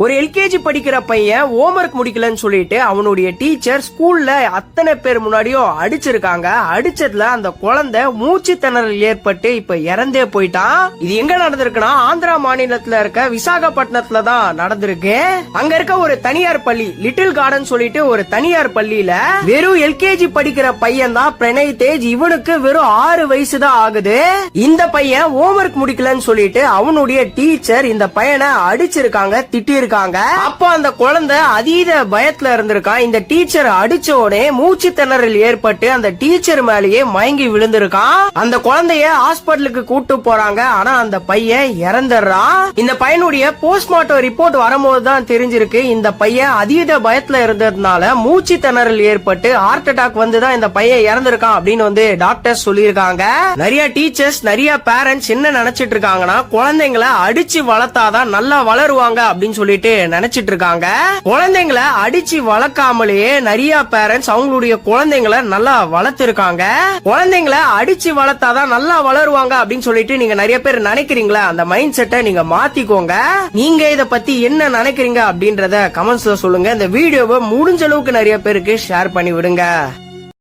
ஒரு எல்கேஜி படிக்கிற பையன் ஹோம்ஒர்க் முடிக்கலன்னு சொல்லிட்டு அவனுடைய டீச்சர் ஸ்கூல்ல அத்தனை பேர் முன்னாடியும் அடிச்சிருக்காங்க. அடிச்சதுல அந்த குழந்தை மூச்சு திணறல் ஏற்பட்டு இப்ப இறந்தே போயிட்டான். இது எங்க நடந்திருக்குன்னா ஆந்திரா மாநிலத்துல இருக்க விசாகப்பட்டினத்துல தான் நடந்திருக்கு. அங்க இருக்க ஒரு தனியார் பள்ளி லிட்டில் கார்டன் சொல்லிட்டு ஒரு தனியார் பள்ளியில வெறும் எல்கேஜி படிக்கிற பையன் தான் பிரணய் தேஜ். இவனுக்கு வெறும் 6 வயசு தான் ஆகுது. இந்த பையன் ஹோம்ஒர்க் முடிக்கலன்னு சொல்லிட்டு அவனுடைய டீச்சர் இந்த பையனை அடிச்சிருக்காங்க, திட்டி இருக்காங்க. அப்போ அந்த குழந்தை அதீத பயத்துல இருந்திருக்கான். இந்த டீச்சர் அடிச்ச உடனே மூச்சு திணறல் ஏற்பட்டு அந்த டீச்சர் மேலேயே மயங்கி விழுந்திருக்கான். அந்த குழந்தைய ஹாஸ்பிட்டலுக்கு கூட்டு போறாங்க. ஆனா அந்த பையன் இறந்துடுறான். இந்த பையனுடைய போஸ்ட்மார்ட்டம் ரிப்போர்ட் வரும்போது தான் தெரிஞ்சிருக்கு இந்த பையன் அதீத பயத்துல இருந்ததுனால மூச்சு திணறல் ஏற்பட்டு ஹார்ட் அட்டாக் வந்துதான் இந்த பையன் இறந்திருக்கான் அப்படின்னு டாக்டர் சொல்லியிருக்காங்க. நிறைய டீச்சர்ஸ் நிறைய பேரண்ட்ஸ் என்ன நினைச்சிட்டு இருக்காங்கன்னா குழந்தைங்களை அடிச்சு வளர்த்தாதான் நல்லா வளருவாங்க அப்படின்னு சொல்லிட்டு நினைச்சிட்டு இருக்காங்க. குழந்தைங்களை அடிச்சு வளர்க்காமலேயே நிறைய பேரண்ட்ஸ் அவங்களுடைய குழந்தைங்களை நல்லா வளர்த்திருக்காங்க. குழந்தைங்களை அடிச்சு வளர்த்தாதான் நல்லா வளருவாங்க அப்படின்னு சொல்லிட்டு நீங்க நிறைய பேர் நினைக்கிறீங்களா? அந்த மைண்ட் செட்டை நீங்க மாத்திக்கோங்க. நீங்க இத பத்தி என்ன நினைக்கிறீங்க அப்படின்றத கமெண்ட்ஸ்ல சொல்லுங்க. இந்த வீடியோவை முடிஞ்ச அளவுக்கு நிறைய பேருக்கு ஷேர் பண்ணி விடுங்க.